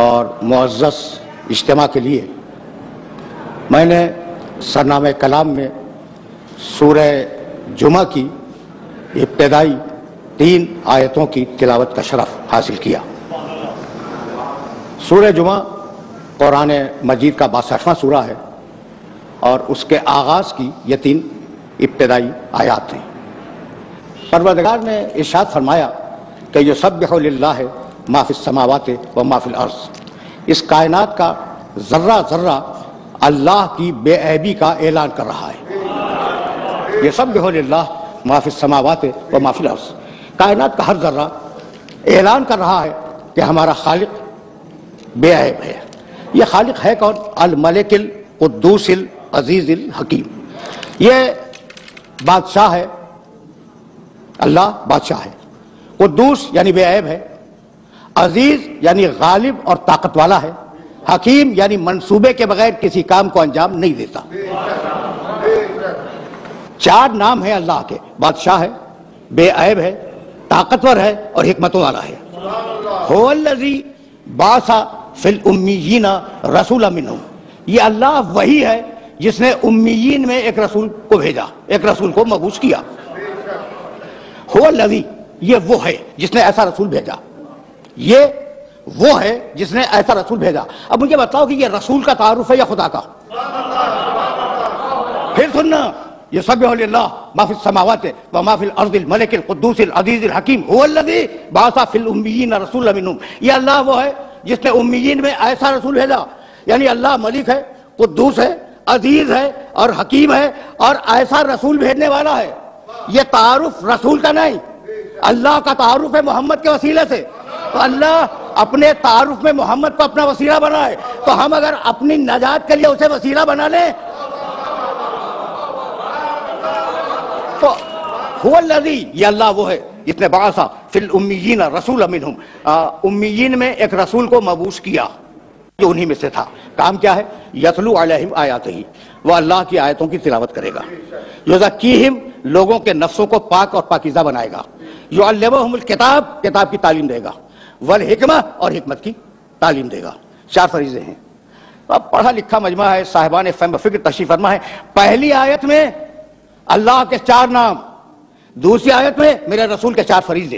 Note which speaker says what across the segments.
Speaker 1: اور معزز اجتماع کے لیے میں نے سرنامہ کلام میں سورہ جمعہ کی ابتدائی 3 آیتوں کی تلاوت کا شرف حاصل کیا۔ سورہ جمعہ قرآن مجید کا 62واں سورہ ہے اور اس کے آغاز کی یہ 3 ابتدائی آیات ہیں۔ پروردگار نے ارشاد فرمایا کہ یسبح للہ ما فی السماوات و ما فی الارض، اس کائنات کا ذرہ ذرہ اللہ کی بے عیبی کا اعلان کر رہا ہے۔ یسبح للہ ما فی السماوات و ما فی الارض، کائنات کا ہر ذرہ اعلان کر رہا ہے کہ ہمارا خالق بے عیب ہے۔ یہ خالق ہے کون؟ الملک القدوس العزیز الحکیم، یہ بادشاہ ہے، اللہ بادشاہ ہے، قدوس یعنی بے عیب ہے، عزیز یعنی غالب اور طاقت والا ہے، حکیم یعنی منصوبے کے بغیر کسی کام کو انجام نہیں دیتا۔ 4 نام ہیں اللہ کے، بادشاہ ہے، بے عیب ہے، طاقتور ہے اور حکمتوں والا ہے۔ هو الذی بعث فی الامیین رسولا منہم، یہ اللہ وہی ہے جس نے امیین میں ایک رسول کو بھیجا، ایک رسول کو مبعوث کیا۔ هو الذی، یہ وہ ہے جس نے ایسا رسول بھیجا، یہ وہ ہے جس نے ایسا رسول بھیجا۔ اب مجھے بتاؤ کہ یہ رسول کا تعارف ہے یا خدا کا؟ پھر سننا، یسبح للہ ما فی السماوات و ما فی الارض الملک القدوس العزیز الحکیم هو الذی بعث فی الامیین رسولا منہم، یہ اللہ وہ ہے جس نے امیین میں ایسا رسول بھیجا، یعنی اللہ ملک ہے، قدوس ہے، عزیز ہے اور حکیم ہے اور ایسا رسول بھیجنے والا ہے۔ یہ تعارف رسول کا نہیں، اللہ کا تعارف ہے محمد کے وسیلے سے۔ تو اللہ اپنے تعارف میں محمد کو اپنا وسیلہ بنائے، تو ہم اگر اپنی نجات کے لیے اسے وسیلہ بنا لیں تو هو الذی، یہ اللہ وہ ہے جس نے بعث فی الامیین رسولا منہم، امیین میں ایک رسول کو مبعوث کیا جو انہی میں سے تھا۔ کام کیا ہے؟ یتلو علیہم آیاتہ، وہ اللہ کی آیتوں کی تلاوت کرے گا۔ یزکیہم، لوگوں کے نفسوں کو پاک اور پاکیزہ بنائے گا۔ یعلمہم الکتاب، کتاب کی تعلیم دے گا، والحکمہ، اور حکمت کی تعلیم دے گا۔ 4 فریضے ہیں۔ اب پڑھا لکھا مجمع ہے، صاحبان فہم و فکر تشریف فرما ہے۔ پہلی آیت میں اللہ کے 4 نام، دوسری آیت میں میرے رسول کے 4 فریضے۔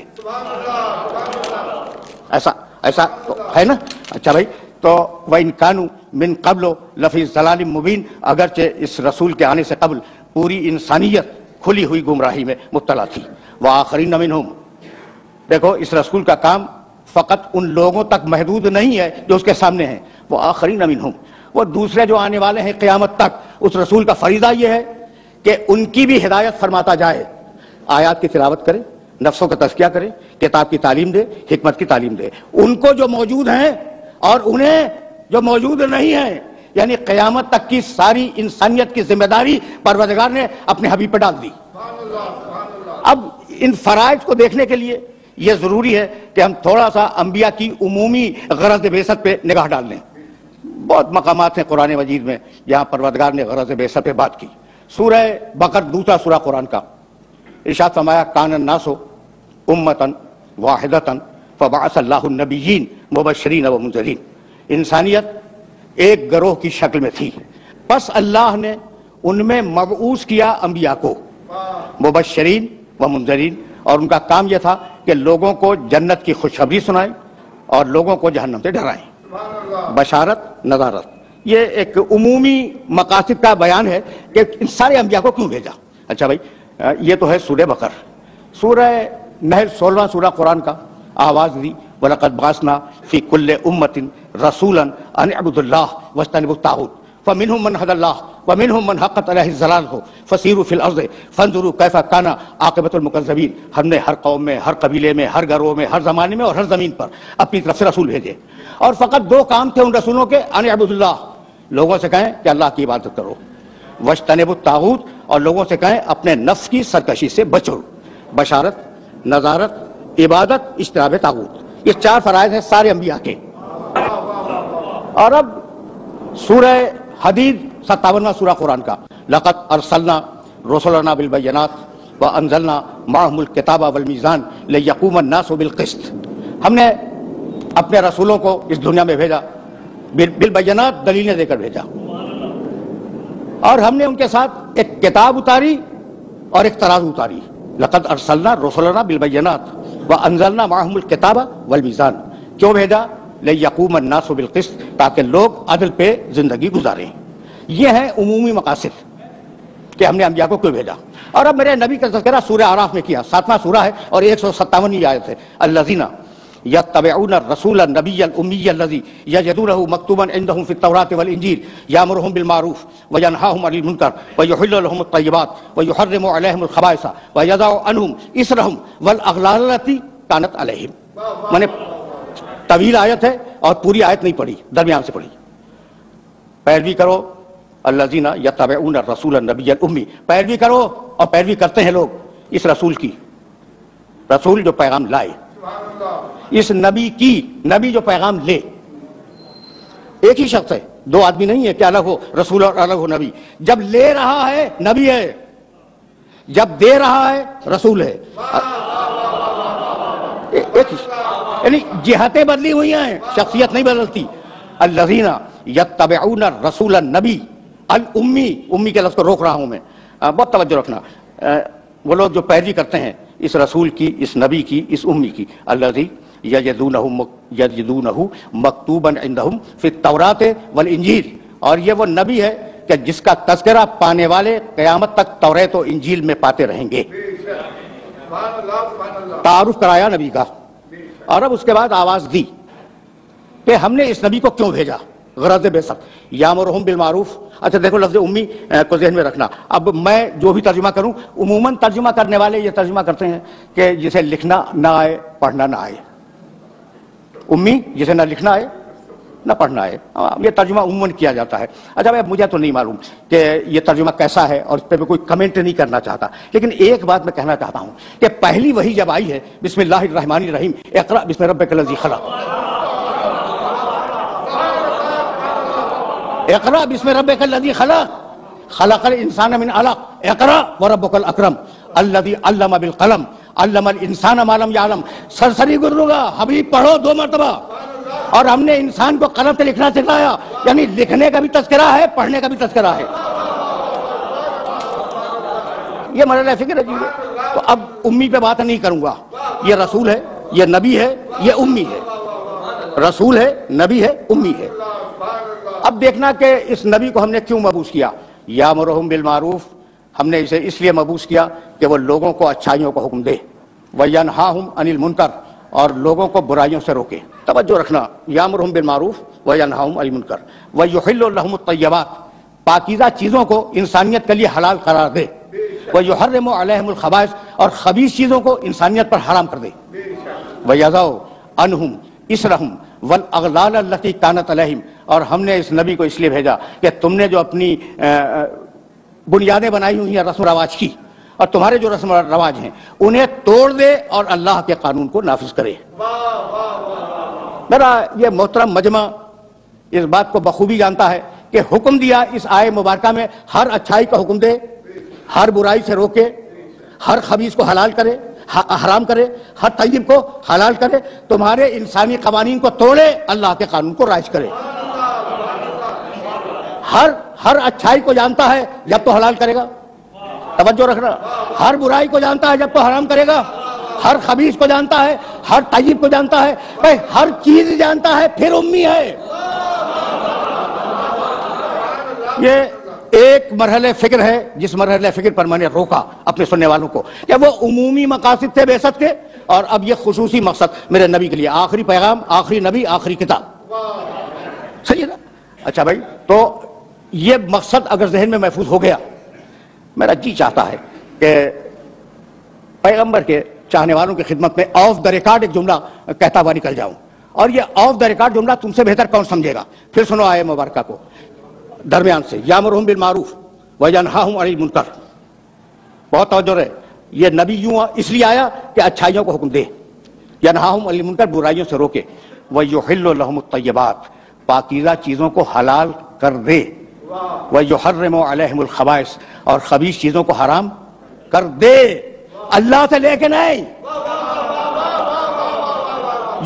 Speaker 1: ایسا تو ہے نا؟ اچھا بھائی، تو وَإِن كَانُوا مِن قَبْلُ لَفِي ضَلَالٍ مُبِينٍ، اگرچہ اس رسول کے آنے سے قبل پوری انسانیت کھلی ہوئی گمراہی میں مبتلا تھی۔ وَآخَرِينَ مِنْهُمْ، دیکھو اس رسول کا کام فقط ان لوگوں تک محدود نہیں ہے جو اس کے سامنے ہیں، وَآخَرِينَ مِنْهُمْ، وہ دوسرے جو آنے والے ہیں قیامت تک، اس رسول کا فریضہ یہ ہے کہ ان کی بھی ہدایت فرماتا جائے، آیات کی تلاوت کرے، نفسوں کا تزکیہ کرے، کتاب کی تعلیم دے، حکمت کی تعلیم دے، ان کو جو موجود ہیں اور انہیں جو موجود نہیں ہیں، یعنی قیامت تک کی ساری انسانیت کی ذمہ داری پروردگار نے اپنے حبیب پہ ڈال دی۔ اب ان فرائض کو دیکھنے کے لیے یہ ضروری ہے کہ ہم تھوڑا سا انبیاء کی عمومی غرض بعثت پہ نگاہ ڈال لیں۔ بہت مقامات ہیں قرآن مجید میں جہاں پروردگار نے غرض بعثت پہ بات کی۔ سورہ بقر، دوسرا سورہ قرآن کا، ارشاد فرمایا کان الناس امۃ واحدۃ فبعث اللہ النبیین مبشرین ومنذرین، انسانیت ایک گروہ کی شکل میں تھی، پس اللہ نے ان میں مبعوث کیا انبیاء کو، مبشرین ومنذرین، اور ان کا کام یہ تھا کہ لوگوں کو جنت کی خوشخبری سنائیں اور لوگوں کو جہنم سے ڈرائیں۔ بشارت، نذارت، یہ ایک عمومی مقاصد کا بیان ہے کہ ان سارے انبیاء کو کیوں بھیجا۔ اچھا بھائی، یہ تو ہے سورہ بقر۔ سورہ نحل، 16واں سورہ قرآن کا، آواز دی وَلَقَدْ بَعَثْنَا فِي كُلِّ أُمَّةٍ رَسُولًا أَنِ اعْبُدُوا اللَّهَ وَاجْتَنِبُوا الطَّاغُوتَ فَمِنْهُمْ مَنْ هَدَى اللَّهُ وَمِنْهُمْ مَنْ حَقَّتْ عَلَيْهِ الضَّلَالَةُ فَسِيرُوا فِي الْأَرْضِ فَانظُرُوا كَيْفَ كَانَ عَاقِبَةُ الْمُكَذِّبِينَ، ہم نے ہر قوم میں، ہر قبیلے میں، ہر گروہ میں، ہر زمانے میں اور ہر زمین پر اپنی طرف سے رسول بھیجے، اور فقط 2 کام تھے ان رسولوں کے، أَنِ اعْبُدُوا اللَّهَ، لوگوں سے کہیں کہ اللہ کی عبادت کرو، وَاجْتَنِبُوا الطَّاغُوتَ، اور لوگوں سے کہیں اپنے نفس کی سرکشی سے بچو۔ بشارت، نذارت، عبادت، اجتناب طاغوت، یہ 4 فرائض ہیں سارے انبیاء کے۔ اور اب سورہ حدید، 57واں سورہ قرآن کا، لقد ارسلنا رسلنا بالبینات وانزلنا معهم الکتاب والمیزان لیقوم الناس بالقسط، ہم نے اپنے رسولوں کو اس دنیا میں بھیجا، بالبینات دلیلیں دے کر بھیجا، اور ہم نے ان کے ساتھ ایک کتاب اتاری اور ایک ترازو اتاری. لقد ارسلنا رسلنا بالبینات وانزلنا معهم الکتاب والمیزان. کیوں بھیجا؟ لیقوم الناس بالقسط، تاکہ لوگ عدل پہ زندگی گزاریں. یہ ہیں عمومی مقاصد کہ ہم نے انبیاء کو کیوں بھیجا. اور اب میرے نبی کا تذکرہ سورہ اعراف میں کیا، 7واں سورہ ہے اور 157 آیت ہے. الذین یتبعون الرسول النبی الامی الذی یجدونہ مکتوبا عندهم فی التوراۃ والانجیل یامرهم بالمعروف وینہاهم عن المنکر ویحل لهم الطیبات ویحرم علیہم الخبائث ویضع عنهم اصرهم والاغلال التی کانت علیہم. میں نے طویل آیت ہے اور پوری آیت نہیں پڑھی، درمیان سے پڑھی. پیروی کرو الذین یتبعون الرسول النبی الامی، پیروی کرو اور پیروی کرتے ہیں لوگ اس رسول کی، رسول جو پیغام لائے، اس نبی کی، نبی جو پیغام لے. ایک ہی شخص ہے، دو آدمی نہیں ہے کہ الگ ہو رسول اور الگ ہو نبی. جب لے رہا ہے نبی ہے، جب دے رہا ہے رسول ہے. ایک ہی، یعنی جہتیں بدلی ہوئی ہیں، شخصیت نہیں بدلتی. الذین یتبعون الرسول النبی الامی، امی کے لفظ کو روک رہا ہوں میں، بہت توجہ رکھنا. وہ لوگ جو پیروی کرتے ہیں اس رسول کی، اس نبی کی، اس امی کی. الذی یجدونہ مکتوبا عندہم فی التوراۃ والانجیل. اور یہ وہ نبی ہے کہ جس کا تذکرہ پانے والے قیامت تک توریت و انجیل میں پاتے رہیں گے. تعارف کرایا نبی کا، اور اب اس کے بعد آواز دی کہ ہم نے اس نبی کو کیوں بھیجا. غرض بعثت یامرہم بالمعروف. اچھا دیکھو لفظ امی کو ذہن میں رکھنا. اب میں جو بھی ترجمہ کروں، عموماً ترجمہ کرنے والے یہ ترجمہ کرتے ہیں کہ جسے لکھنا نہ آئے پڑھنا نہ آئے. امی جسے نہ لکھنا آئے نہ پڑھنا آئے، یہ ترجمہ عموماً کیا جاتا ہے. اچھا بھائی مجھے تو نہیں معلوم کہ یہ ترجمہ کیسا ہے اور اس پہ میں کوئی کمنٹ نہیں کرنا چاہتا، لیکن ایک بات میں کہنا چاہتا ہوں کہ پہلی وحی جب آئی ہے بسم اللہ الرحمن الرحیم اقرأ بسم ربک الذی خلق، اقرأ بسم ربک الذی خلق خلق الانسان من علق اقرأ وربک الاکرم الذی علم بالقلم علم الانسان ما لم یعلم. سرسری گرو گا حبیب پڑھو 2 مرتبہ. اور ہم نے انسان کو قلم سے لکھنا سکھایا، یعنی لکھنے کا بھی تذکرہ ہے، پڑھنے کا بھی تذکرہ ہے. یہ مرحلہ فکر عجیب ہے. تو اب امی پہ بات نہیں کروں گا. یہ رسول ہے، یہ نبی ہے، یہ امی ہے. رسول ہے، نبی ہے، امی ہے. اب دیکھنا کہ اس نبی کو ہم نے کیوں مبعوث کیا. یامرہم بالمعروف، ہم نے اسے اس لیے مبعوث کیا کہ وہ لوگوں کو اچھائیوں کو حکم دے. وینہاہم عن المنکر، اور لوگوں کو برائیوں سے روکے. توجہ رکھنا، یامرہم بالمعروف وینہاہم عن المنکر ویحل لہم الطیبات، پاکیزہ چیزوں کو انسانیت کے لیے حلال قرار دے. ویحرم علیہم الخبائث، اور خبیث چیزوں کو انسانیت پر حرام کر دے. ویضع عنہم اصرہم والاغلال التی کانت علیہم، اور ہم نے اس نبی کو اس لیے بھیجا کہ تم نے جو اپنی بنیادیں بنائی ہوئی ہیں رسم و رواج کی، اور تمہارے جو رسم و رواج ہیں انہیں توڑ دے اور اللہ کے قانون کو نافذ کرے. میرا یہ محترم مجمع اس بات کو بخوبی جانتا ہے کہ حکم دیا اس آئے مبارکہ میں ہر اچھائی کا حکم دے، ہر برائی سے روکے، ہر خبیث کو حلال کرے، حرام کرے، ہر طیب کو حلال کرے، تمہارے انسانی قوانین کو توڑے، اللہ کے قانون کو رائج کرے. ہر اچھائی کو جانتا ہے جب تو حلال کرے گا. توجہ رکھنا، ہر برائی کو جانتا ہے جب تو حرام کرے گا. ہر خبیث کو جانتا ہے، ہر طیب کو جانتا ہے، بھائی ہر چیز جانتا ہے، پھر امی ہے. یہ ایک مرحلہ فکر ہے جس مرحلہ فکر پر میں نے روکا اپنے سننے والوں کو کہ وہ عمومی مقاصد تھے بعثت کے، اور اب یہ خصوصی مقصد میرے نبی کے لیے. آخری پیغام، آخری نبی، آخری کتاب. صحیح ہے نا؟ اچھا بھائی، تو یہ مقصد اگر ذہن میں محفوظ ہو گیا، میرا جی چاہتا ہے کہ پیغمبر کے چاہنے والوں کی خدمت میں آف دا ریکارڈ ایک جملہ کہتا ہوا نکل جاؤں. اور یہ آف دا ریکارڈ جملہ تم سے بہتر کون سمجھے گا؟ پھر سنو آئے مبارکہ کو درمیان سے. یامرہم بالمعروف وینہاہم عن المنکر. بہت توجہ رہے، یہ نبی یوں اس لیے آیا کہ اچھائیوں کو حکم دے، ینہاہم عن المنکر، برائیوں سے روکے. ویحل لہم الطیبات، پاکیزہ چیزوں کو حلال کر دے. وَيُحَرِّمُ عَلَيْهِمُ الْخَبَائِثَ، اور خبیث چیزوں کو حرام کر دے. اللہ سے لے کے نہیں،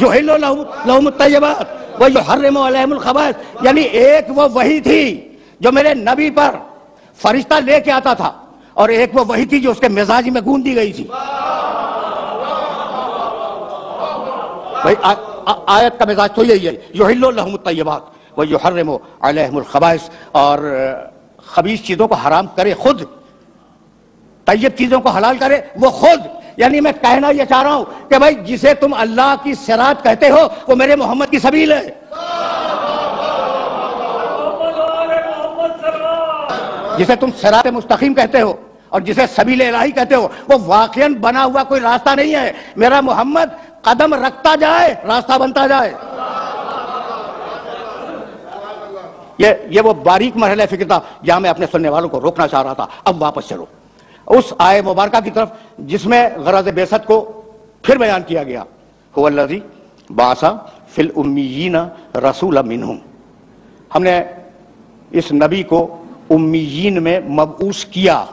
Speaker 1: یحل لہم الطیبات ویحرم علیہم الخبائث، یعنی ایک وہ وحی تھی جو میرے نبی پر فرشتہ لے کے آتا تھا، اور ایک وہ وحی تھی جو اس کے مزاج میں گون دی گئی تھی۔ بھائی آیت کا مزاج تو یہی ہے، یحل لہم الطیبات ویحرم علیہم الخبائث، اور خبیث چیزوں کو حرام کرے خود، طیب چیزوں کو حلال کرے وہ خود۔ یعنی میں کہنا یہ چاہ رہا ہوں کہ بھائی جسے تم اللہ کی صراط کہتے ہو وہ میرے محمد کی سبیل ہے۔ جسے تم صراط مستقیم کہتے ہو اور جسے سبیل الہی کہتے ہو وہ واقعاً بنا ہوا کوئی راستہ نہیں ہے، میرا محمد قدم رکھتا جائے راستہ بنتا جائے۔ یہ وہ باریک مرحلہ فکر تھا جہاں میں اپنے سننے والوں کو روکنا چاہ رہا تھا۔ اب واپس چلو اس آیے مبارکہ کی طرف جس میں غرض بعثت کو پھر بیان کیا گیا، هو الذی بعث فی الامیین رسولا منہم، ہم نے اس نبی کو امیین میں مبعوث کیا۔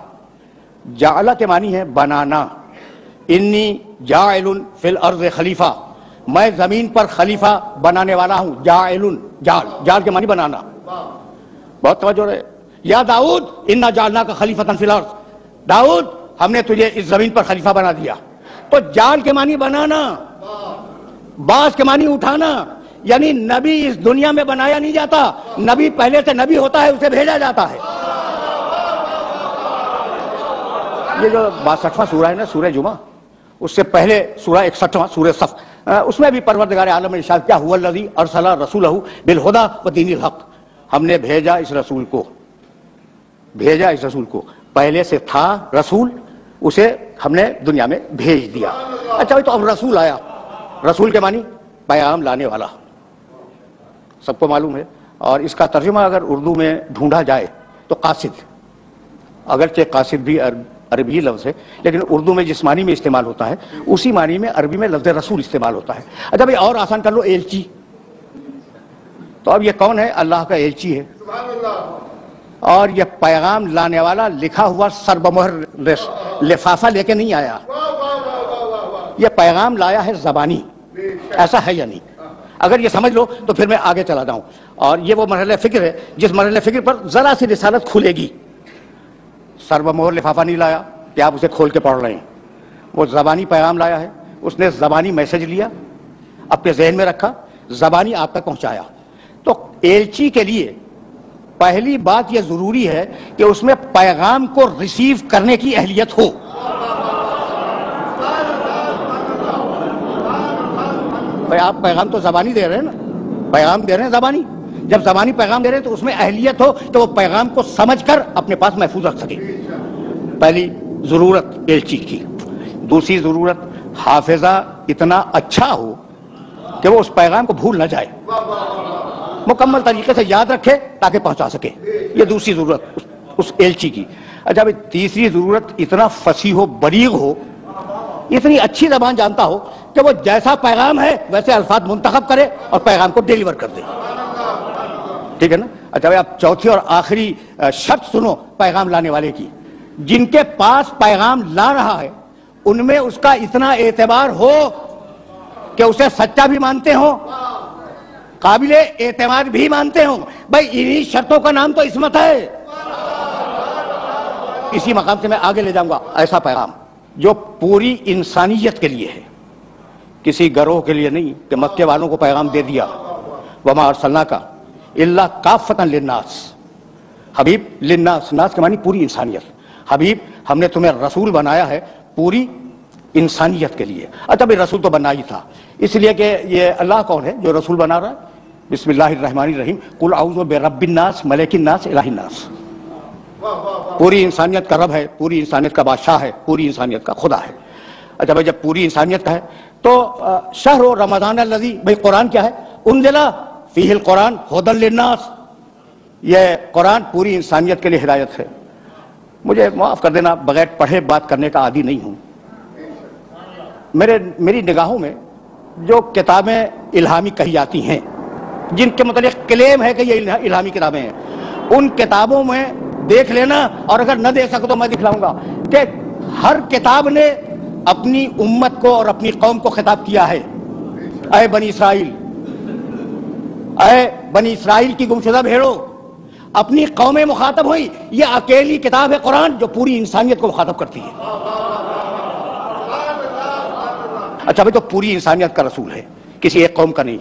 Speaker 1: جعلہ کے معنی ہے بنانا، انی جاعل فی الارض خلیفہ، میں زمین پر خلیفہ بنانے والا ہوں۔ جاعل، جال کے معنی بنانا، بہت توجہ رہے۔ یا داؤد انا جعلناک خلیفۃ فی الارض، داؤد ہم نے تجھے اس زمین پر خلیفہ بنا دیا۔ تو جال کے معنی بنانا، باز کے معنی اٹھانا، یعنی نبی اس دنیا میں بنایا نہیں جاتا، نبی پہلے سے نبی ہوتا ہے، اسے بھیجا جاتا ہے۔ یہ جو 62واں سورہ ہے نا سورہ جمعہ، اس سے پہلے سورہ 61واں سورہ صف، اس میں بھی پروردگار عالم نے ارشاد کیا، هو الذی ارسل رسولہ بالہدی ودین الحق، ہم نے بھیجا اس رسول کو، پہلے سے تھا رسول، اسے ہم نے دنیا میں بھیج دیا۔ اچھا تو اب رسول آیا، رسول کے معنی پیغام لانے والا، سب کو معلوم ہے، اور اس کا ترجمہ اگر اردو میں ڈھونڈا جائے تو قاصد، اگرچہ قاصد بھی عربی لفظ ہے لیکن اردو میں جس معنی میں استعمال ہوتا ہے اسی معنی میں عربی میں لفظ رسول استعمال ہوتا ہے۔ اچھا بھائی اور آسان کر لو، ایلچی، تو اب یہ کون ہے؟ اللہ کا ایلچی ہے، اور یہ پیغام لانے والا لکھا ہوا سربمہر لفافہ لے کے نہیں آیا، یہ پیغام لایا ہے زبانی، ایسا ہے یا نہیں؟ اگر یہ سمجھ لو تو پھر میں آگے چلا جاؤں، اور یہ وہ مرحلہ فکر ہے جس مرحلہ فکر پر ذرا سی رسالت کھلے گی۔ سربمہر لفافہ نہیں لایا کہ آپ اسے کھول کے پڑھ رہے ہیں، وہ زبانی پیغام لایا ہے، اس نے زبانی میسج لیا، اپنے ذہن میں رکھا، زبانی آپ تک پہنچایا۔ تو ایلچی کے لیے پہلی بات یہ ضروری ہے کہ اس میں پیغام کو ریسیو کرنے کی اہلیت ہو۔ بھائی آپ پیغام تو زبانی دے رہے ہیں نا، پیغام دے رہے ہیں زبانی، جب زبانی پیغام دے رہے ہیں تو اس میں اہلیت ہو تو وہ پیغام کو سمجھ کر اپنے پاس محفوظ رکھ سکے۔ پہلی ضرورت ایلچی کی۔ دوسری ضرورت حافظہ اتنا اچھا ہو کہ وہ اس پیغام کو بھول نہ جائے، مکمل طریقے سے یاد رکھے تاکہ پہنچا سکے، یہ دوسری ضرورت اس ایلچی کی۔ اچھا بھائی تیسری ضرورت اتنا فصیح و بلیغ ہو، اتنی اچھی زبان جانتا ہو کہ وہ جیسا پیغام ہے ویسے الفاظ منتخب کرے اور پیغام کو ڈیلیور کر دے، ٹھیک ہے نا؟ اچھا بھائی اب چوتھی اور آخری شرط سنو پیغام لانے والے کی، جن کے پاس پیغام لا رہا ہے ان میں اس کا اتنا اعتبار ہو کہ اسے سچا بھی مانتے ہوں، قابل اعتماد بھی مانتے ہوں۔ بھائی انہی شرطوں کا نام تو عصمت ہے۔ اسی مقام سے میں آگے لے جاؤں گا، ایسا پیغام جو پوری انسانیت کے لیے ہے، کسی گروہ کے لیے نہیں کہ مکے والوں کو پیغام دے دیا، وما ارسلناک الا کافۃ للناس، حبیب للناس، ناس کے معنی پوری انسانیت، حبیب ہم نے تمہیں رسول بنایا ہے پوری انسانیت کے لیے۔ اچھا بھائی رسول تو بنا ہی تھا، اس لیے کہ یہ اللہ کون ہے جو رسول بنا رہا ہے؟ بسم اللہ الرحمن الرحیم، قل اعوذ برب الناس ملک الناس الہ الناس، پوری انسانیت کا رب ہے، پوری انسانیت کا بادشاہ ہے، پوری انسانیت کا خدا ہے۔ اچھا بھائی جب پوری انسانیت کا ہے تو شہر رمضان الذی، بھائی قرآن کیا ہے؟ انزل فیہ القرآن ھدی للناس، یہ قرآن پوری انسانیت کے لیے ہدایت ہے۔ مجھے معاف کر دینا، بغیر پڑھے بات کرنے کا عادی نہیں ہوں، میری نگاہوں میں جو کتابیں الہامی کہی جاتی ہیں، جن کے متعلق کلیم ہے کہ یہ الہامی کتابیں ہیں، ان کتابوں میں دیکھ لینا، اور اگر نہ دیکھ سکو تو میں دکھلاؤں گا کہ ہر کتاب نے اپنی امت کو اور اپنی قوم کو خطاب کیا ہے۔ اے بنی اسرائیل کی گمشدہ بھیڑو، اپنی قومیں مخاطب ہوئی. یہ اکیلی کتاب ہے قرآن جو پوری انسانیت کو مخاطب کرتی ہے. اچھا بھائی، تو پوری انسانیت کا رسول ہے، کسی ایک قوم کا نہیں.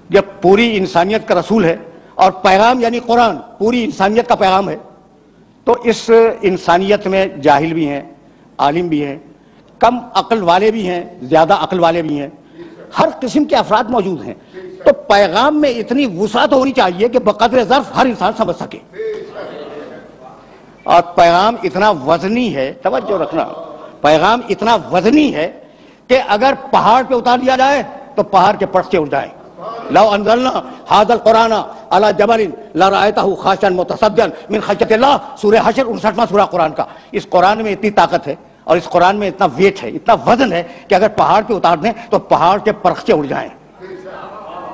Speaker 1: جب پوری انسانیت کا رسول ہے اور پیغام یعنی قرآن پوری انسانیت کا پیغام ہے، تو اس انسانیت میں جاہل بھی ہیں، عالم بھی ہیں، کم عقل والے بھی ہیں، زیادہ عقل والے بھی ہیں، ہر قسم کے افراد موجود ہیں. تو پیغام میں اتنی وسعت ہونی چاہیے کہ بقدر ظرف ہر انسان سمجھ سکے. اور پیغام اتنا وزنی ہے، توجہ رکھنا، پیغام اتنا وزنی ہے کہ اگر پہاڑ پہ اتار دیا جائے تو پہاڑ کے پرت سے اڑ جائے. لو انزلنا هذا القرآن على جبل لرأيته خاشعا متصدعا من خشیۃ اللہ، سورہ حشر 59واں سورہ قرآن کا. اس قرآن میں اتنی طاقت ہے اور اس قرآن میں اتنا ویٹ ہے، اتنا وزن ہے کہ اگر پہاڑ پہ اتار دیں تو پہاڑ کے پرخچے اڑ جائیں.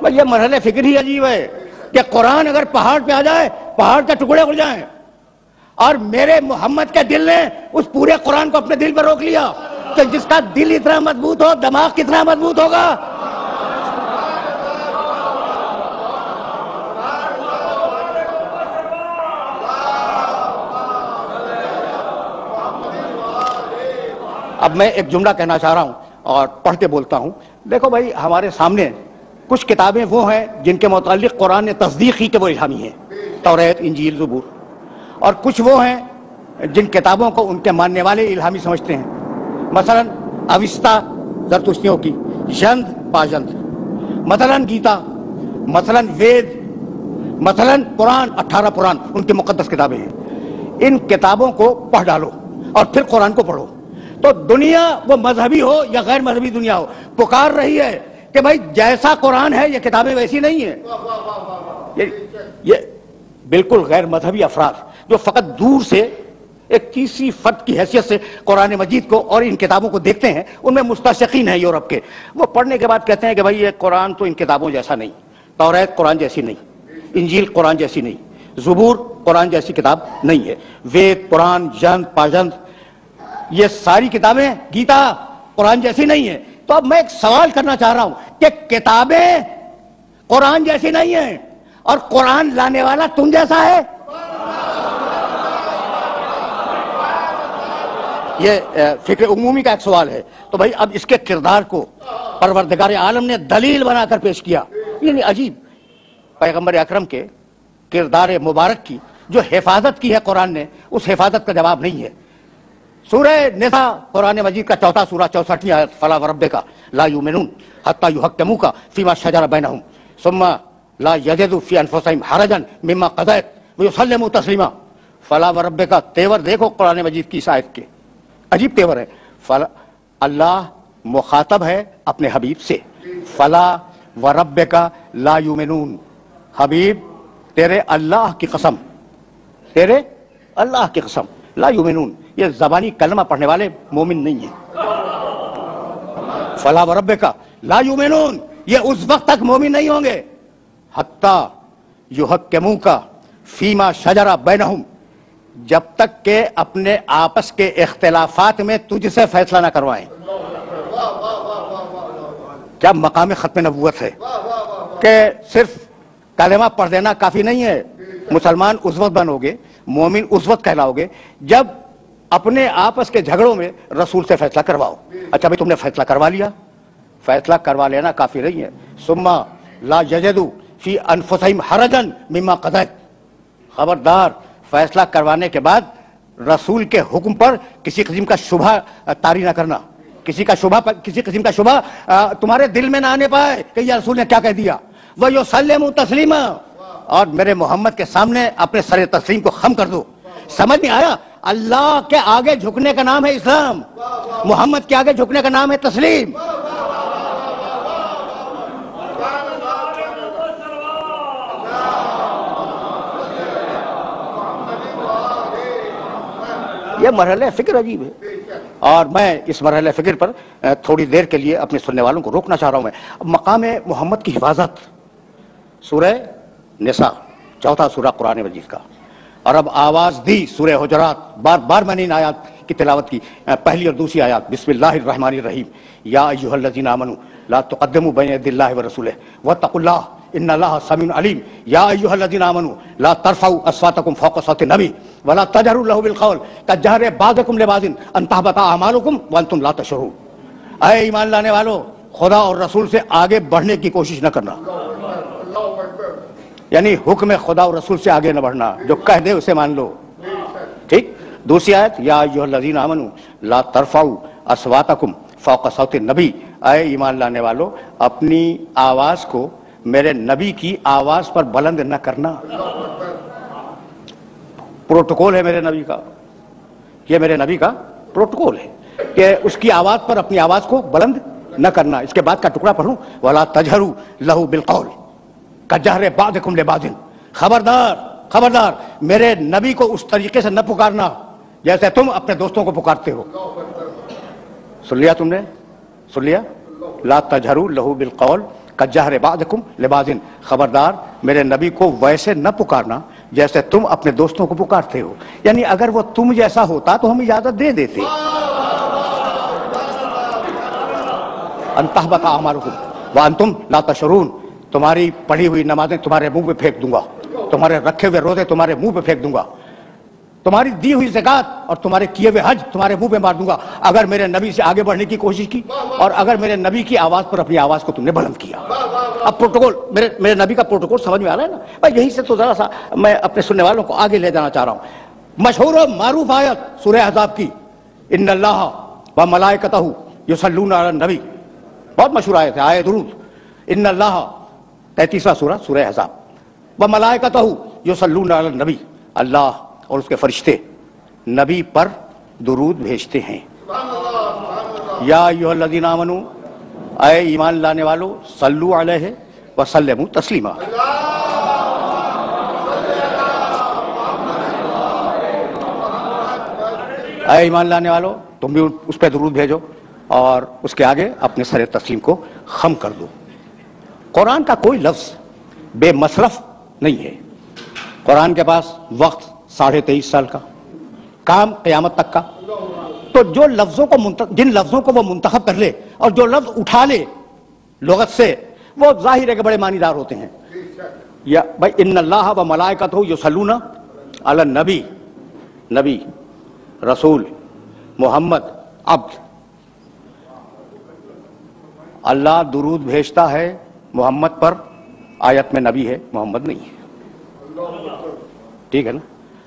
Speaker 1: بھئی یہ مرحلہ فکر ہی عجیب ہے کہ قرآن اگر پہاڑ پہ آ جائے پہاڑ کے ٹکڑے اڑ جائیں. اور میرے محمد کے دل نے اس پورے قرآن کو اپنے دل پر روک لیا کہ جس کا دل اتنا مضبوط ہو دماغ کتنا مضبوط ہوگا. اب میں ایک جملہ کہنا چاہ رہا ہوں اور پڑھ کے بولتا ہوں. دیکھو بھائی، ہمارے سامنے کچھ کتابیں وہ ہیں جن کے متعلق قرآن نے تصدیق کی کہ وہ الہامی ہیں، توریت، انجیل، زبور. اور کچھ وہ ہیں جن کتابوں کو ان کے ماننے والے الہامی سمجھتے ہیں. مثلا اوستا زرتشتیوں کی، ژند پاژند، مثلا گیتا، مثلا وید، مثلا قرآن، 18 قرآن ان کی مقدس کتابیں ہیں. ان کتابوں کو پڑھ ڈالو اور پھر قرآن کو پڑھو تو دنیا وہ مذہبی ہو یا غیر مذہبی دنیا ہو پکار رہی ہے کہ بھائی جیسا قرآن ہے یہ کتابیں ویسی نہیں ہیں. یہ بالکل غیر مذہبی افراد جو فقط دور سے ایک تیسری فرد کی حیثیت سے قرآن مجید کو اور ان کتابوں کو دیکھتے ہیں، ان میں مستشرقین ہیں یورپ کے. وہ پڑھنے کے بعد کہتے ہیں کہ بھائی یہ قرآن تو ان کتابوں جیسا نہیں، توریت قرآن جیسی نہیں، انجیل قرآن جیسی نہیں، زبور قرآن جیسی کتاب نہیں ہے، وید، قرآن، ژند، پاژند، یہ ساری کتابیں گیتا قرآن جیسی نہیں ہیں. تو اب میں ایک سوال کرنا چاہ رہا ہوں کہ کتابیں قرآن جیسی نہیں ہیں اور قرآن لانے والا تم جیسا ہے؟ یہ فکر عمومی کا ایک سوال ہے. تو بھائی اب اس کے کردار کو پروردگار عالم نے دلیل بنا کر پیش کیا. یعنی عجیب، پیغمبر اکرم کے کردار مبارک کی جو حفاظت کی ہے قرآن نے، اس حفاظت کا جواب نہیں ہے. سورہ نساء قرآن مجید کا 4 سورہ 64 آیت، فلا وربک لا یؤمنون حتی یحکموک فیما شجر بینہم ثم لا یجدوا فی انفسہم حرجا مما قضیت ویسلموا تسلیما. فلا وربک، تیور دیکھو قرآن مجید کی اس آیت کے، عجیب تیور ہے. اللہ مخاطب ہے اپنے حبیب سے، فلا وربک لا یؤمنون، حبیب تیرے اللہ کی قسم، تیرے اللہ کی قسم، لا یؤمنون، یہ زبانی کلمہ پڑھنے والے مومن نہیں ہیں. فلا وربک لا یؤمنون، یہ اس وقت تک مومن نہیں ہوں گے حتی یحکموک فیما شجر بینہم، جب تک کہ اپنے آپس کے اختلافات میں تجھ سے فیصلہ نہ کروائیں. کیا مقام ختم نبوت ہے کہ صرف کلمہ پڑھ دینا کافی نہیں ہے. مسلمان اس وقت بنو گے، مومن اس وقت کہلاؤ گے جب اپنے آپس کے جھگڑوں میں رسول سے فیصلہ کرواؤ. اچھا بھائی، تم نے فیصلہ کروا لیا، فیصلہ کروا لینا کافی نہیں ہے. ثم لا یجدوا فی انفسہم حرجا مما قضیت، خبردار فیصلہ کروانے کے بعد رسول کے حکم پر کسی قسم کا شبہ طاری نہ کرنا، کسی قسم کا شبہ تمہارے دل میں نہ آنے پائے کہ یہ رسول نے کیا کہہ دیا. وَيُسَلِّمُ تَسْلِيمًا، اور میرے محمد کے سامنے اپنے سر تسلیم کو خم کر دو. سمجھ نہیں آیا؟ اللہ کے آگے جھکنے کا نام ہے اسلام، محمد کے آگے جھکنے کا نام ہے تسلیم. یہ مرحلہ فکر عجیب ہے، اور میں اس مرحلہ فکر پر تھوڑی دیر کے لیے اپنے سننے والوں کو روکنا چاہ رہا ہوں. میں مقام محمد کی حفاظت، سورہ نساء 4 سورہ قرآن مجید کا، اور اب آواز دی سورہ حجرات. بار بار میں نے ان آیات کی تلاوت کی، پہلی اور دوسری آیات. بسم اللہ الرحمن الرحیم، یا ایھا الذین آمنوا لا تقدموا بین یدی اللہ ورسولہ واتقوا اللہ ان اللہ سمیع علیم یا ایھا الذین آمنوا لا ترفعوا اصواتکم فوق صوت النبی ولا تجهروا له بالقول کجهر بعضکم لبعض ان تحبط اعمالکم وانتم لا تشعرون. اے ایمان لانے والو، خدا اور رسول سے آگے بڑھنے کی کوشش نہ کرنا، یعنی حکم خدا اور رسول سے آگے نہ بڑھنا، جو کہہ دے اسے مان لو. ٹھیک. دوسری آیت یا ایھا الذین آمنوا لا ترفعوا اصواتکم فوق صوت النبی، اے ایمان لانے والو اپنی آواز کو میرے نبی کی آواز پر بلند نہ کرنا. پروٹوکول ہے میرے نبی کا، یہ میرے نبی کا پروٹوکول ہے کہ اس کی آواز پر اپنی آواز کو بلند نہ کرنا. اس کے بعد کا ٹکڑا پڑھوں، وَلَا تَجْهَرُوا لَهُ بِالْقَوْلِ كَجَهْرِ بَعْضِكُمْ لِبَعْضٍ. خبردار میرے نبی کو اس طریقے سے نہ پکارنا جیسے تم اپنے دوستوں کو پکارتے ہو. سن لیا تم نے؟ سن لیا؟ لا تجہروا لہ بالقول کجہر بعضکم لبعض. خبردار میرے نبی کو ویسے نہ پکارنا جیسے تم اپنے دوستوں کو پکارتے ہو. یعنی اگر وہ تم جیسا ہوتا تو ہم اجازت دے دیتے. ان تحبط اعمالکم وانتم لا تشعرون. تمہاری پڑھی ہوئی نمازیں تمہارے منہ پہ پھینک دوں گا، تمہارے رکھے ہوئے روزے تمہارے منہ پہ پھینک دوں گا، تمہاری دی ہوئی زکات اور تمہارے کیے ہوئے حج تمہارے منہ پہ مار دوں گا اگر میرے نبی سے آگے بڑھنے کی کوشش کی اور اگر میرے نبی کی آواز پر اپنی آواز کو تم نے بلند کیا. اب پروٹوکول میرے نبی کا پروٹوکول سمجھ میں آ رہا ہے نا بھائی؟ یہیں سے تو ذرا سا میں اپنے سننے والوں کو آگے لے جانا چاہ رہا ہوں. مشہور و معروف آیت سورہ احزاب کی، ان اللہ و ملائکتہ یصلون علی النبی، بہت مشہور آیت ہے، آیت درود. ان اللہ 33واں سورہ، سورہ احزاب، و ملائکتہ یصلون علی النبی، اللہ اور اس کے فرشتے نبی پر درود بھیجتے ہیں. یا ایھا الذین آمنوا، اے ایمان لانے والو، صلو علیہ وسلموا تسلیما. اے ایمان لانے والو تم بھی اس پہ درود بھیجو اور اس کے آگے اپنے سر تسلیم کو خم کر دو. قرآن کا کوئی لفظ بے مصرف نہیں ہے. قرآن کے پاس وقت 23.5 سال کا، کام قیامت تک کا. تو جو لفظوں کو جن لفظوں کو وہ منتخب کر لے اور جو لفظ اٹھا لے لغت سے، وہ ظاہر ہے کہ بڑے معنی دار ہوتے ہیں. یا بھائی ان اللہ و ملائکتہ یصلون علی النبی، نبی، رسول، محمد، عبد. اللہ درود بھیجتا ہے محمد پر، آیت میں نبی ہے، محمد نہیں ہے. ٹھیک ہے نا؟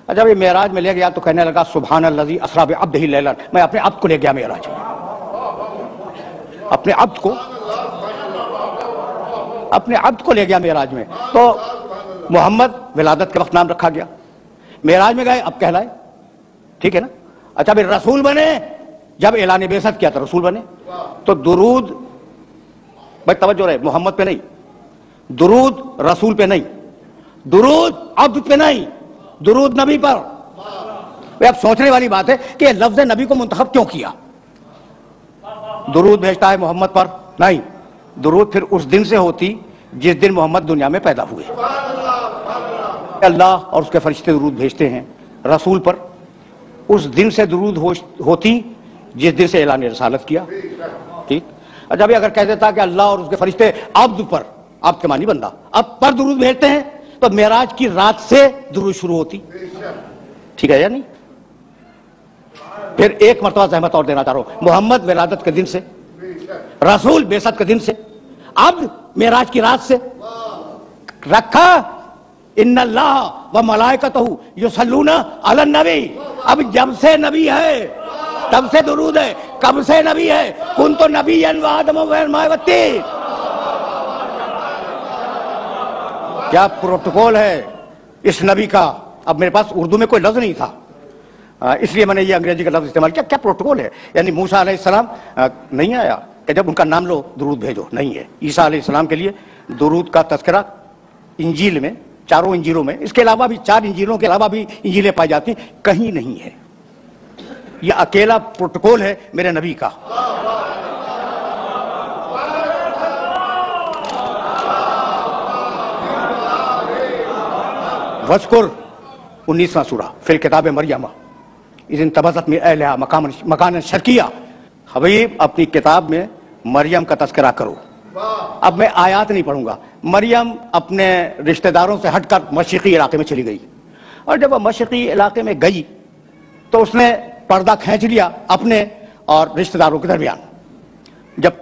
Speaker 1: جب یہ معراج میں لے گیا تو کہنے لگا سبحان الذی اسری بعبدہ لیلا، میں اپنے عبد کو لے گیا معراج میں، اپنے عبد کو لے گیا معراج میں. تو محمد ولادت کے وقت نام رکھا گیا، معراج میں گئے اب کہلائے. ٹھیک ہے نا؟ اچھا پھر رسول بنے، جب اعلان بعثت کیا تو رسول بنے. تو درود بھائی توجہ رہے، محمد پہ نہیں، درود رسول پہ نہیں، درود عبد پہ نہیں، درود نبی پر. اب سوچنے والی بات ہے کہ لفظ نبی کو منتخب کیوں کیا؟ درود بھیجتا ہے محمد پر؟ نہیں، درود پھر اس دن سے ہوتی جس دن محمد دنیا میں پیدا ہوئے. اللہ اور اس کے فرشتے درود بھیجتے ہیں رسول پر، اس دن سے درود ہوتی جس دن سے اعلان رسالت کیا. ٹھیک. جب اگر کہہ دیتا کہ اللہ اور اس کے فرشتے عبد پر، عبد کے معنی بندہ، اب پر درود بھیجتے ہیں تو معراج کی رات سے درود شروع ہوتی. ٹھیک ہے یا نہیں؟ پھر ایک مرتبہ زحمت اور دینا چاہ رہا ہوں، محمد ولادت کے دن سے، رسول بعثت کے دن سے، عبد معراج کی رات سے رکھا. ان اللہ و ملائکتہ یصلون علی النبی. اب جب سے نبی ہے تب سے درود ہے. کب سے نبی ہے؟ کنت نبیا و آدم غیر ماء و طین. کیا پروٹوکول ہے اس نبی کا؟ اب میرے پاس اردو میں کوئی لفظ نہیں تھا، اس لیے میں نے یہ انگریزی کا لفظ استعمال کیا. کیا پروٹوکول ہے؟ یعنی موسیٰ علیہ السلام نہیں آیا کہ جب ان کا نام لو درود بھیجو، نہیں ہے. عیسیٰ علیہ السلام کے لیے درود کا تذکرہ انجیل میں، چاروں انجیلوں میں، اس کے علاوہ بھی 4 انجیلوں کے علاوہ بھی انجیلیں پائی جاتی ہیں، کہیں نہیں ہے. یہ اکیلا پروٹوکول ہے میرے نبی کا. وذکر 19واں سورہ فی الکتاب مریم اذ انتبذت من اہلہا مکانا شرقیہ. حبیب اپنی کتاب میں مریم کا تذکرہ کرو. اب میں آیات نہیں پڑھوں گا. مریم اپنے رشتہ داروں سے ہٹ کر مشرقی علاقے میں چلی گئی, اور جب وہ مشرقی علاقے میں گئی تو اس نے پردہ کھینچ لیا اپنے اور رشتہ داروں کے درمیان. جب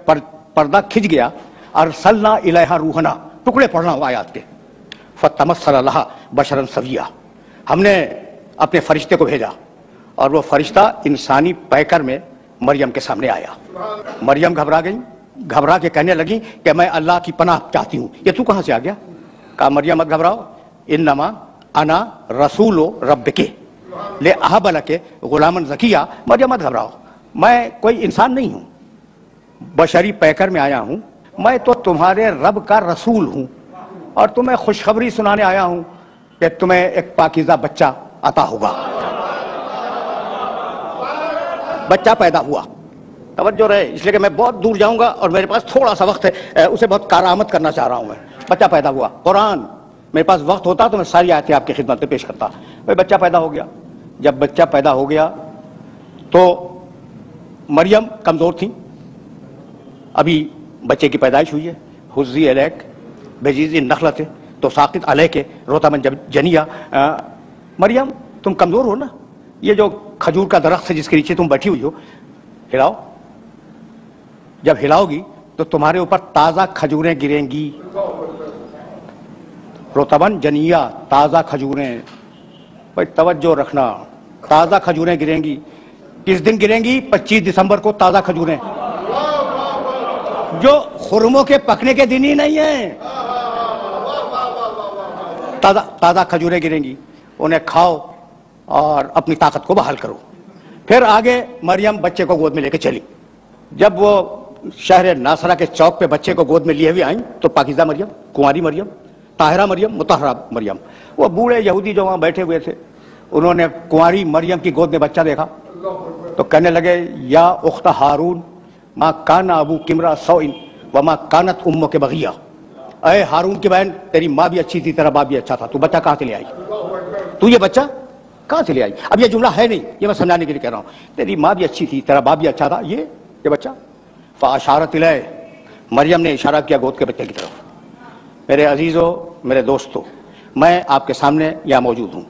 Speaker 1: پردہ کھنچ گیا, ارسلنا الیہا روحنا, ٹکڑے پڑھنا ہوا آیات کے, فتمثل لہا بشرا سویا, ہم نے اپنے فرشتے کو بھیجا اور وہ فرشتہ انسانی پیکر میں مریم کے سامنے آیا. مریم گھبرا گئی, گھبرا کے کہنے لگی کہ میں اللہ کی پناہ چاہتی ہوں. یہ تو کہاں سے آ گیا؟ کہا مریم مت گھبراؤ, انما انا رسول ربک لأہب لک غلاما زکیہ. مریم مت گھبراؤ, میں کوئی انسان نہیں ہوں, بشری پیکر میں آیا ہوں, میں تو تمہارے رب کا رسول ہوں اور تمہیں خوشخبری سنانے آیا ہوں کہ تمہیں ایک پاکیزہ بچہ عطا ہوگا. بچہ پیدا ہوا. توجہ رہے, اس لیے کہ میں بہت دور جاؤں گا اور میرے پاس تھوڑا سا وقت ہے, اسے بہت کارآمد کرنا چاہ رہا ہوں میں. بچہ پیدا ہوا. قرآن, میرے پاس وقت ہوتا تو میں ساری آیتیں آپ کی خدمت میں پیش کرتا. بھائی بچہ پیدا ہو گیا. جب بچہ پیدا ہو گیا تو مریم کمزور تھی, ابھی بچے کی پیدائش ہوئی ہے. حزی الیک بجیزی نخلت تو ساقط علیک رطبا جنیہ. مریم تم کمزور ہو نا, یہ جو کھجور کا درخت ہے جس کے نیچے تم بیٹھی ہوئی ہو, ہلاؤ. جب ہلاؤ گی تو تمہارے اوپر تازہ کھجوریں گریں گی. رطبا جنیہ, تازہ کھجوریں. بھائی توجہ رکھنا, تازہ کھجوریں گریں گی. کس دن گریں گی؟ 25 دسمبر کو تازہ کھجوریں, جو خرموں کے پکنے کے دن ہی نہیں ہیں. تازہ کھجوریں گریں گی, انہیں کھاؤ اور اپنی طاقت کو بحال کرو. پھر آگے مریم بچے کو گود میں لے کے چلی. جب وہ شہر ناصرہ کے چوک پہ بچے کو گود میں لیے ہوئے آئیں تو پاکیزہ مریم, کنواری مریم, طاہرہ مریم, مطہرہ مریم. وہ بوڑھے یہودی جو وہاں بیٹھے ہوئے تھے, انہوں نے کنواری مریم کی گود میں بچہ دیکھا تو کہنے لگے, یا اخت ہارون ما کان ابو کمرا سوئن وما کانت امو کے بغیہ. اے ہارون کی بہن, تیری ماں بھی اچھی تھی, تیرا باپ بھی اچھا تھا, تو بچہ کہاں سے لے آئی؟ تو یہ بچہ کہاں سے لے آئی؟ اب یہ جملہ ہے نہیں, یہ میں سمجھانے کے لیے کہہ رہا ہوں. تیری ماں بھی اچھی تھی, تیرا باپ بھی اچھا تھا, یہ بچہ. فاشارت الیہ, مریم نے اشارہ کیا گود کے بچے کی طرف. میرے عزیزو, میرے دوستو, میں آپ کے سامنے یہاں موجود ہوں,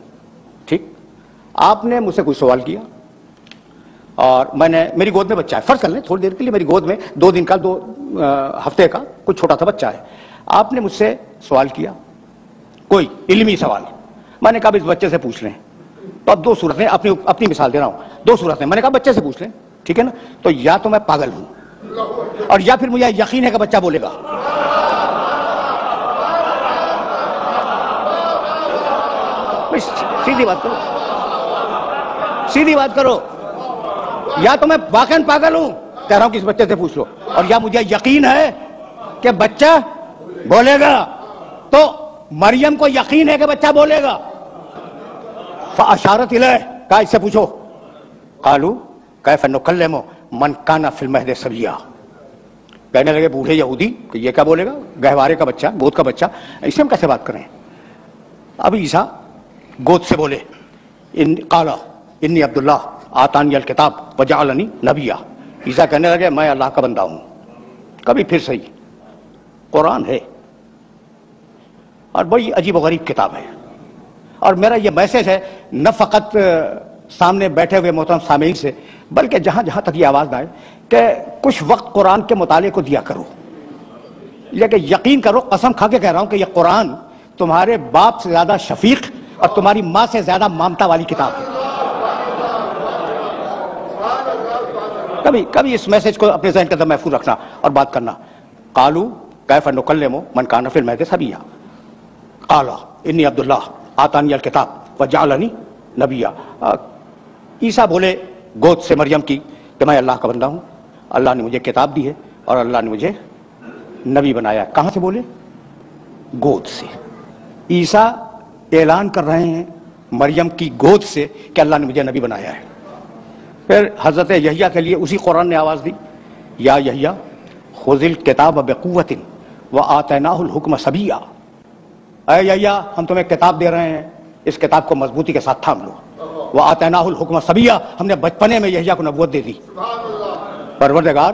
Speaker 1: ٹھیک؟ آپ نے مجھ سے کوئی سوال کیا اور میں نے, میری گود میں بچہ ہے, فرض کر لیں تھوڑی دیر کے لیے میری گود میں 2 دن کا 2 ہفتے کا کوئی چھوٹا سا بچہ ہے. آپ نے مجھ سے سوال کیا, کوئی علمی سوال. میں نے کہا اس بچے سے پوچھ لیں. تو اب 2 صورتیں, اپنی مثال دے رہا ہوں, 2 صورتیں. میں نے کہا بچے سے پوچھ لیں, ٹھیک ہے نا؟ تو یا تو میں پاگل ہوں اور یا پھر مجھے یقین ہے کہ بچہ بولے گا. سیدھی بات کرو, سیدھی بات کرو. یا تو میں واقعاً پاگل ہوں, کہہ رہا ہوں کہ اس بچے سے پوچھ لو, اور یا مجھے یقین ہے کہ بچہ بولے گا. تو مریم کو یقین ہے کہ بچہ بولے گا. فاشارت الیہ, کہا اس سے پوچھو. قالوا کیف نکلم من کان فی المہد صبیا. کہنے لگے بوڑھے یہودی کہ یہ کیا بولے گا, گہوارے کا بچہ, گود کا بچہ, اس سے ہم کیسے بات کریں؟ اب عیسیٰ گود سے بولے, قال انی عبداللہ آتانی الکتاب وجعلنی نبیا. عیسیٰ کہنے لگے میں اللہ کا بندہ ہوں. کبھی پھر صحیح, قرآن ہے اور بڑی عجیب و غریب کتاب ہے, اور میرا یہ میسج ہے نہ فقط سامنے بیٹھے ہوئے محترم سامعین سے, بلکہ جہاں جہاں تک یہ آواز نہ آئے کہ کچھ وقت قرآن کے مطالعے کو دیا کرو. لیکن یقین کرو, قسم کھا کے کہہ رہا ہوں کہ یہ قرآن تمہارے باپ سے زیادہ شفیق اور تمہاری ماں سے زیادہ مامتا والی کتاب ہے. کبھی اس میسج کو اپنے ذہن کے اندر محفوظ رکھنا اور بات کرنا. قالوا کیف نکلم من کان فی المہد صبیا. قال انی عبداللہ آتانی الکتاب وجعلنی نبیا. عیسیٰ بولے گود سے مریم کی کہ میں اللہ کا بندہ ہوں, اللہ نے مجھے کتاب دی ہے اور اللہ نے مجھے نبی بنایا. کہاں سے بولے؟ گود سے. عیسیٰ اعلان کر رہے ہیں مریم کی گود سے کہ اللہ نے مجھے نبی بنایا ہے. پھر حضرت یحییٰ کے لیے اسی قرآن نے آواز دی, یا یحییٰ خذ الکتاب بقوۃ وآتیناہ الحکم صبیا. اے یحییٰ ہم تمہیں کتاب دے رہے ہیں, اس کتاب کو مضبوطی کے ساتھ تھام لو. وآتیناہ الحکم صبیا, ہم نے بچپنے میں یحییٰ کو نبوت دے دی. پروردگار